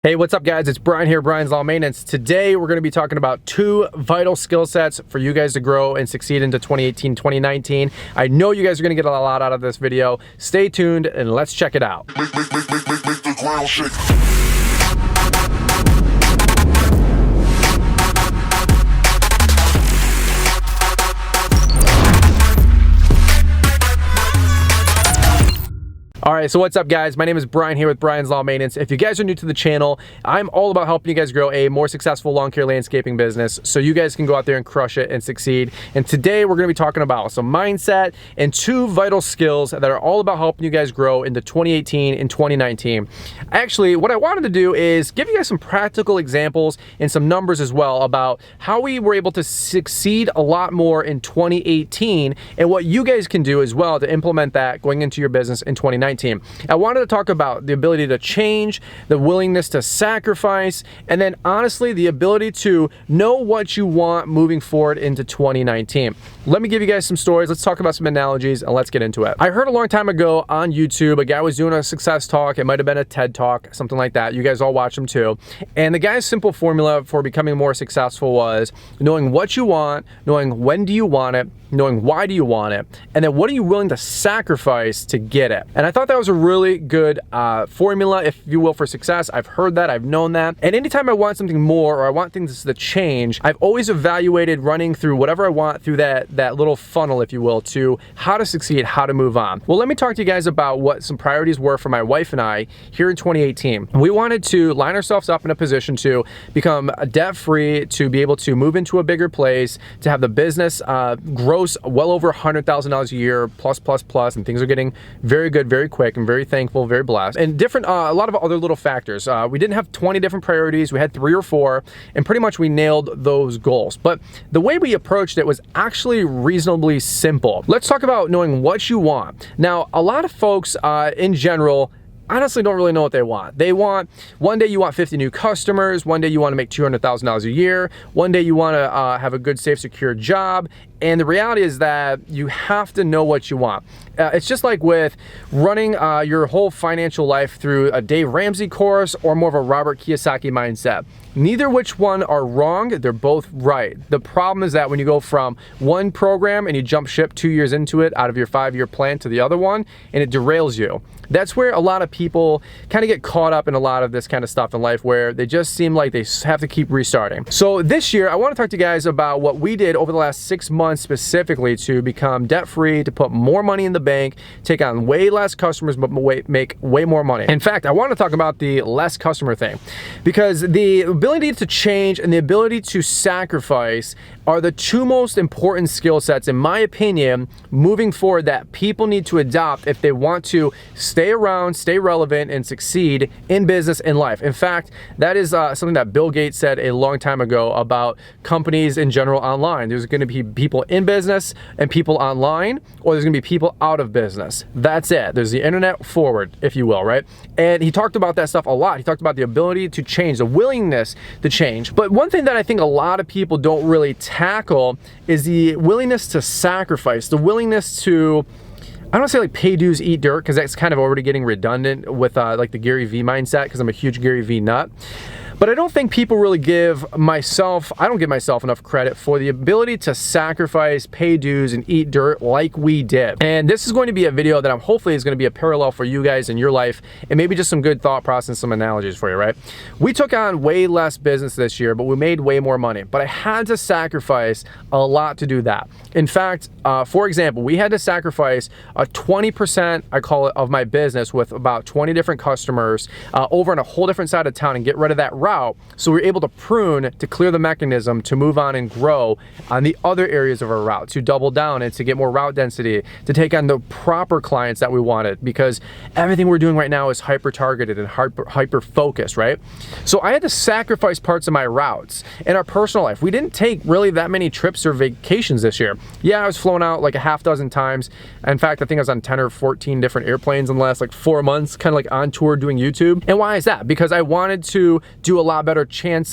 Hey, what's up guys? It's Brian here, Brian's Law Maintenance. Today, we're gonna be talking about 2 vital skill sets for you guys to grow and succeed into 2018, 2019. I know you guys are gonna get a lot out of this video. Stay tuned and let's check it out. Make the ground shake. All right, so what's up guys? My name is Brian here with Brian's Law Maintenance. If you guys are new to the channel, I'm all about helping you guys grow a more successful lawn care landscaping business so you guys can go out there and crush it and succeed. And today we're gonna be talking about some mindset and 2 vital skills that are all about helping you guys grow into 2018 and 2019. Actually, what I wanted to do is give you guys some practical examples and some numbers as well about how we were able to succeed a lot more in 2018 and what you guys can do as well to implement that going into your business in 2019. I wanted to talk about the ability to change, the willingness to sacrifice, and then honestly, the ability to know what you want moving forward into 2019. Let me give you guys some stories. Let's talk about some analogies and let's get into it. I heard a long time ago on YouTube, a guy was doing a success talk. It might've been a TED talk, something like that. You guys all watch them too. And the guy's simple formula for becoming more successful was knowing what you want, knowing when do you want it, knowing why do you want it, and then what are you willing to sacrifice to get it. And I thought that was a really good formula, if you will, for success. I've heard that, I've known that. And anytime I want something more or I want things to change, I've always evaluated running through whatever I want through that little funnel, if you will, to how to succeed, how to move on. Well, let me talk to you guys about what some priorities were for my wife and I here in 2018. We wanted to line ourselves up in a position to become debt-free, to be able to move into a bigger place, to have the business grow well over $100,000 a year, plus, and things are getting very good, very quick, and very thankful, very blessed. And different, a lot of other little factors. We didn't have 20 different priorities. We had 3 or 4, and pretty much we nailed those goals. But the way we approached it was actually reasonably simple. Let's talk about knowing what you want. Now, a lot of folks in general honestly don't really know what they want. They want, one day you want 50 new customers, one day you want to make $200,000 a year, one day you want to have a good, safe, secure job. And the reality is that you have to know what you want. It's just like with running your whole financial life through a Dave Ramsey course or more of a Robert Kiyosaki mindset. Neither which one are wrong, they're both right. The problem is that when you go from one program and you jump ship 2 years into it out of your 5-year plan to the other one, and it derails you. That's where a lot of people kind of get caught up in a lot of this kind of stuff in life where they just seem like they have to keep restarting. So this year, I want to talk to you guys about what we did over the last 6 months specifically to become debt-free, to put more money in the bank, take on way less customers, but make way more money. In fact, I want to talk about the less customer thing because the ability to change and the ability to sacrifice are the 2 most important skill sets, in my opinion, moving forward that people need to adopt if they want to stay around, stay relevant, and succeed in business and life. In fact, that is something that Bill Gates said a long time ago about companies in general online. There's going to be people in business and people online, or there's going to be people out of business. That's it. There's the internet forward, if you will, right? And he talked about that stuff a lot. He talked about the ability to change, the willingness to change. But one thing that I think a lot of people don't really tackle is the willingness to sacrifice, the willingness to, I don't want to say like pay dues, eat dirt, because that's kind of already getting redundant with like the Gary Vee mindset, because I'm a huge Gary Vee nut. But I don't think people really give myself, I don't give myself enough credit for the ability to sacrifice, pay dues, and eat dirt like we did. And this is going to be a video that I'm hopefully is going to be a parallel for you guys in your life, and maybe just some good thought process, some analogies for you, right? We took on way less business this year, but we made way more money. But I had to sacrifice a lot to do that. In fact, for example, we had to sacrifice a 20%, I call it, of my business with about 20 different customers over on a whole different side of town and get rid of that route. So we're able to prune, to clear the mechanism, to move on and grow on the other areas of our route, to double down and to get more route density, to take on the proper clients that we wanted, because everything we're doing right now is hyper targeted and hyper focused, right? So I had to sacrifice parts of my routes in our personal life. We didn't take really that many trips or vacations this year. Yeah, I was flown out like a half dozen times. In fact, I think I was on 10 or 14 different airplanes in the last like 4 months, kind of like on tour doing YouTube. And why is that? Because I wanted to do do a lot better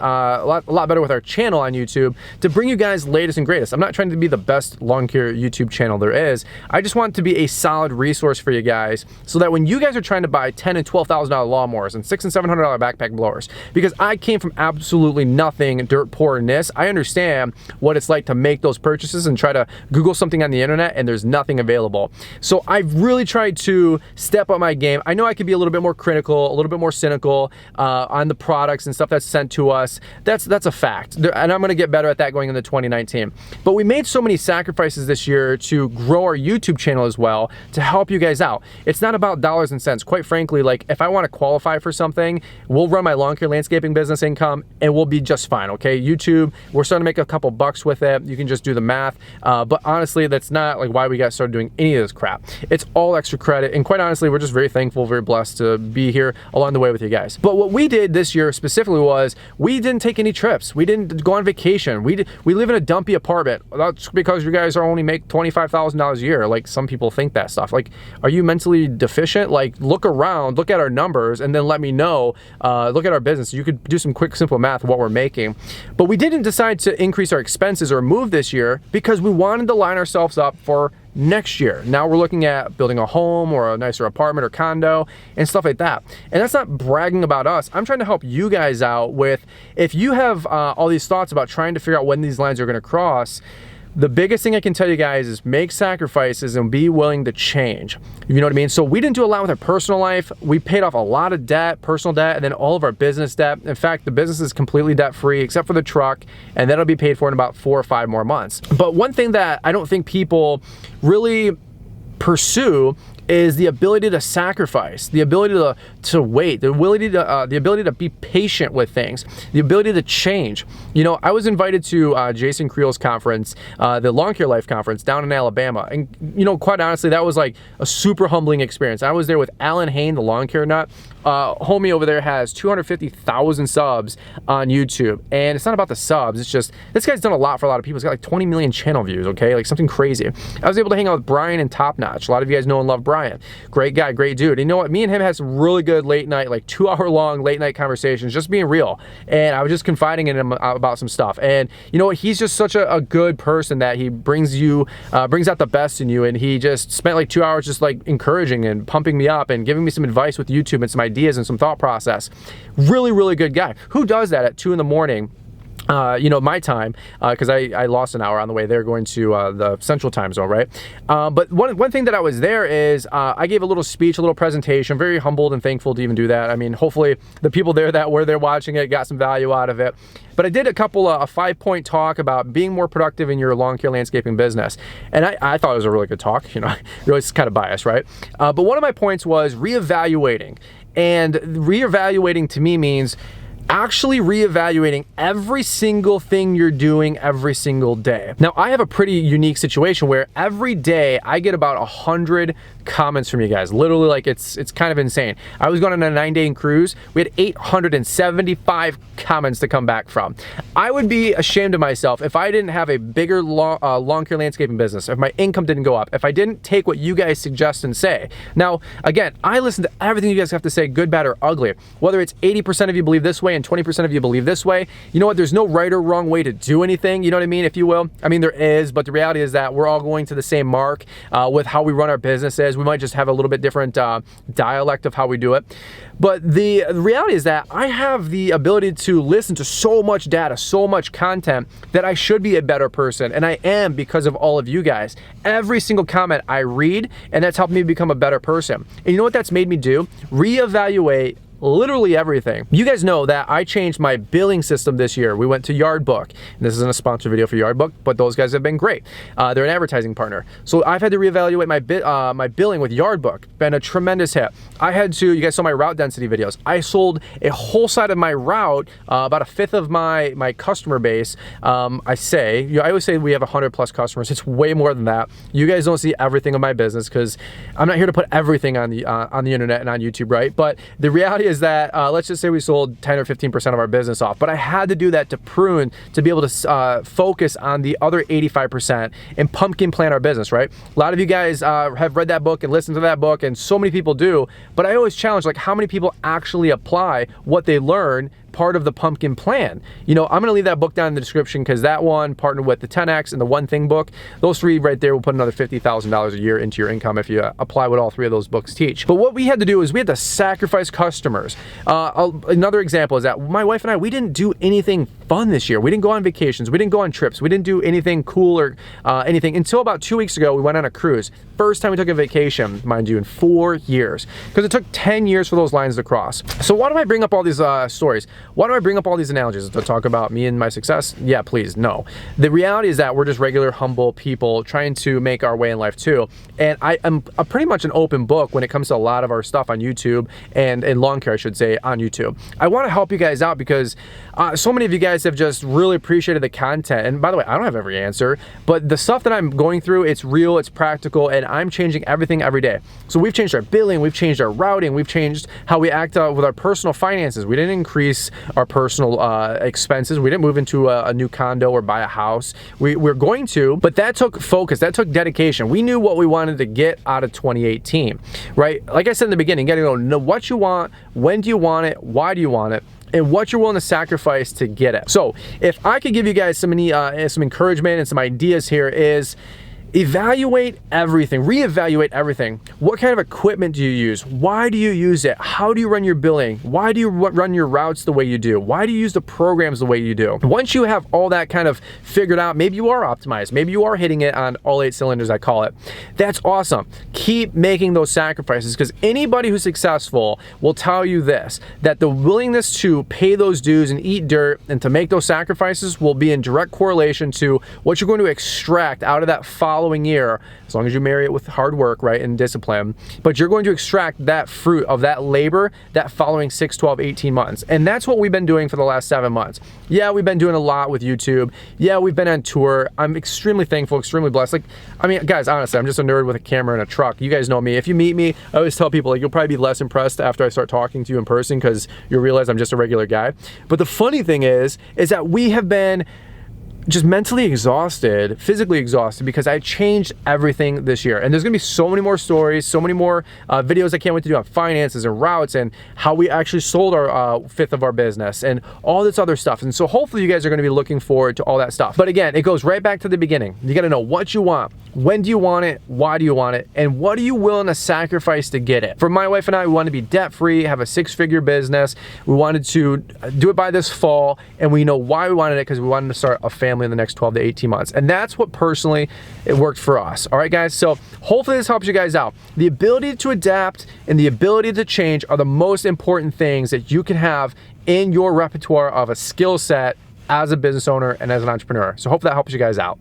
a lot better with our channel on YouTube to bring you guys latest and greatest. I'm not trying to be the best lawn care YouTube channel there is. I just want to be a solid resource for you guys so that when you guys are trying to buy $10,000 and $12,000 lawnmowers and $600 and $700 backpack blowers, because I came from absolutely nothing, dirt poor in this, I understand what it's like to make those purchases and try to Google something on the internet and there's nothing available. So I've really tried to step up my game. I know I could be a little bit more critical, a little bit more cynical on the products and stuff that's sent to us. That's a fact, and I'm gonna get better at that going into 2019. But we made so many sacrifices this year to grow our YouTube channel as well to help you guys out. It's not about dollars and cents. Quite frankly, like if I want to qualify for something, we'll run my lawn care landscaping business income and we'll be just fine, okay? YouTube, we're starting to make a couple bucks with it. You can just do the math. But honestly, that's not like why we got started doing any of this crap. It's all extra credit. And quite honestly, we're just very thankful, very blessed to be here along the way with you guys. But what we did this year specifically was we didn't take any trips. We didn't go on vacation. We live in a dumpy apartment. That's because you guys are only make $25,000 a year. Like some people think that stuff. Like, are you mentally deficient? Like, look around, look at our numbers, and then let me know. Look at our business. You could do some quick, simple math of what we're making. But we didn't decide to increase our expenses or move this year because we wanted to line ourselves up for next year. Now we're looking at building a home or a nicer apartment or condo and stuff like that. And that's not bragging about us. I'm trying to help you guys out with, if you have all these thoughts about trying to figure out when these lines are going to cross, the biggest thing I can tell you guys is make sacrifices and be willing to change. You know what I mean? So we didn't do a lot with our personal life. We paid off a lot of debt, personal debt, and then all of our business debt. In fact, the business is completely debt-free except for the truck, and that'll be paid for in about 4 or 5 more months. But one thing that I don't think people really pursue is the ability to sacrifice, the ability to wait, the ability to be patient with things, the ability to change. You know, I was invited to Jason Creel's conference, the Lawn Care Life conference down in Alabama, and you know, quite honestly, that was like a super humbling experience. I was there with Alan Hain, the lawn care nut. Homie over there has 250,000 subs on YouTube, and it's not about the subs. It's just this guy's done a lot for a lot of people. He's got like 20 million channel views. Okay, like something crazy. I was able to hang out with Brian and Top Notch. A lot of you guys know and love Brian. Great guy, great dude. And you know what? Me and him had some really good late night, like 2-hour-long late night conversations, just being real. And I was just confiding in him about some stuff. And you know what? He's just such a good person that he brings out the best in you. And he just spent like 2 hours just like encouraging and pumping me up and giving me some advice with YouTube and some ideas and some thought process. Really, really good guy. Who does that at 2 in the morning? You know, my time, because I lost an hour on the way there going to the Central Time Zone, right? But one thing that I was there is I gave a little speech, a little presentation. Very humbled and thankful to even do that. I mean, hopefully the people there that were there watching it got some value out of it. But I did a 5-point talk about being more productive in your lawn care landscaping business. And I thought it was a really good talk. You know, really, it's kind of biased, right? But one of my points was reevaluating. And reevaluating to me means actually reevaluating every single thing you're doing every single day. Now, I have a pretty unique situation where every day I get about 100 comments from you guys. Literally, like it's kind of insane. I was going on a 9-day cruise. We had 875 comments to come back from. I would be ashamed of myself if I didn't have a bigger lawn care landscaping business, if my income didn't go up, if I didn't take what you guys suggest and say. Now, again, I listen to everything you guys have to say, good, bad, or ugly. Whether it's 80% of you believe this way and 20% of you believe this way, you know what? There's no right or wrong way to do anything, you know what I mean, if you will. I mean, there is, but the reality is that we're all going to the same mark with how we run our businesses. We might just have a little bit different dialect of how we do it. But the reality is that I have the ability to listen to so much data, so much content, that I should be a better person. And I am because of all of you guys. Every single comment I read, and that's helped me become a better person. And you know what that's made me do? Reevaluate literally everything. You guys know that I changed my billing system this year. We went to Yardbook. This isn't a sponsored video for Yardbook, but those guys have been great. They're an advertising partner. So I've had to reevaluate my billing with Yardbook. Been a tremendous hit. I had to, you guys saw my route density videos. I sold a whole side of my route, about a fifth of my customer base. I always say we have 100+ customers. It's way more than that. You guys don't see everything of my business because I'm not here to put everything on the internet and on YouTube, right? But the reality is that let's just say we sold 10 or 15% of our business off, but I had to do that to prune, to be able to focus on the other 85% and pumpkin plan our business, right? A lot of you guys have read that book and listened to that book, and so many people do, but I always challenge, like, how many people actually apply what they learn part of the pumpkin plan. You know, I'm gonna leave that book down in the description because that one, partnered with the 10X and the One Thing book, those three right there will put another $50,000 a year into your income if you apply what all three of those books teach. But what we had to do is we had to sacrifice customers. Another example is that my wife and I, we didn't do anything fun this year. We didn't go on vacations. We didn't go on trips. We didn't do anything cool or anything until about 2 weeks ago. We went on a cruise. First time we took a vacation, mind you, in 4 years, because it took 10 years for those lines to cross. So why do I bring up all these stories? Why do I bring up all these analogies to talk about me and my success? Yeah, please, no. The reality is that we're just regular, humble people trying to make our way in life too. And I am pretty much an open book when it comes to a lot of our stuff on YouTube and in lawn care, I should say, on YouTube. I want to help you guys out because so many of you guys have just really appreciated the content. And by the way, I don't have every answer, but the stuff that I'm going through, it's real, it's practical, and I'm changing everything every day. So we've changed our billing, we've changed our routing, we've changed how we act with our personal finances. We didn't increase our personal expenses. We didn't move into a new condo or buy a house. We're going to, but that took focus, that took dedication. We knew what we wanted to get out of 2018, right? Like I said in the beginning, you gotta know what you want, when do you want it, why do you want it, and what you're willing to sacrifice to get it. So if I could give you guys some encouragement and some ideas here is, evaluate everything, reevaluate everything. What kind of equipment do you use? Why do you use it? How do you run your billing? Why do you run your routes the way you do? Why do you use the programs the way you do? Once you have all that kind of figured out, maybe you are optimized, maybe you are hitting it on all 8 cylinders, I call it. That's awesome. Keep making those sacrifices, because anybody who's successful will tell you this, that the willingness to pay those dues and eat dirt and to make those sacrifices will be in direct correlation to what you're going to extract out of that following year, as long as you marry it with hard work, right, and discipline. But you're going to extract that fruit of that labor that following 6, 12, 18 months. And that's what we've been doing for the last 7 months. Yeah, we've been doing a lot with YouTube. Yeah, we've been on tour. I'm extremely thankful, extremely blessed. Like, I mean, guys, honestly, I'm just a nerd with a camera and a truck. You guys know me. If you meet me, I always tell people, like, you'll probably be less impressed after I start talking to you in person because you'll realize I'm just a regular guy. But the funny thing is that we have been just mentally exhausted, physically exhausted, because I changed everything this year. And there's gonna be so many more stories, so many more videos I can't wait to do on finances and routes and how we actually sold our fifth of our business and all this other stuff. And so hopefully you guys are gonna be looking forward to all that stuff. But again, it goes right back to the beginning. You gotta know what you want, when do you want it, why do you want it, and what are you willing to sacrifice to get it? For my wife and I, we wanted to be debt-free, have a 6-figure business. We wanted to do it by this fall, and we know why we wanted it, because we wanted to start a family in the next 12 to 18 months. And that's what personally, it worked for us. All right, guys? So hopefully this helps you guys out. The ability to adapt and the ability to change are the most important things that you can have in your repertoire of a skill set as a business owner and as an entrepreneur. So hopefully that helps you guys out.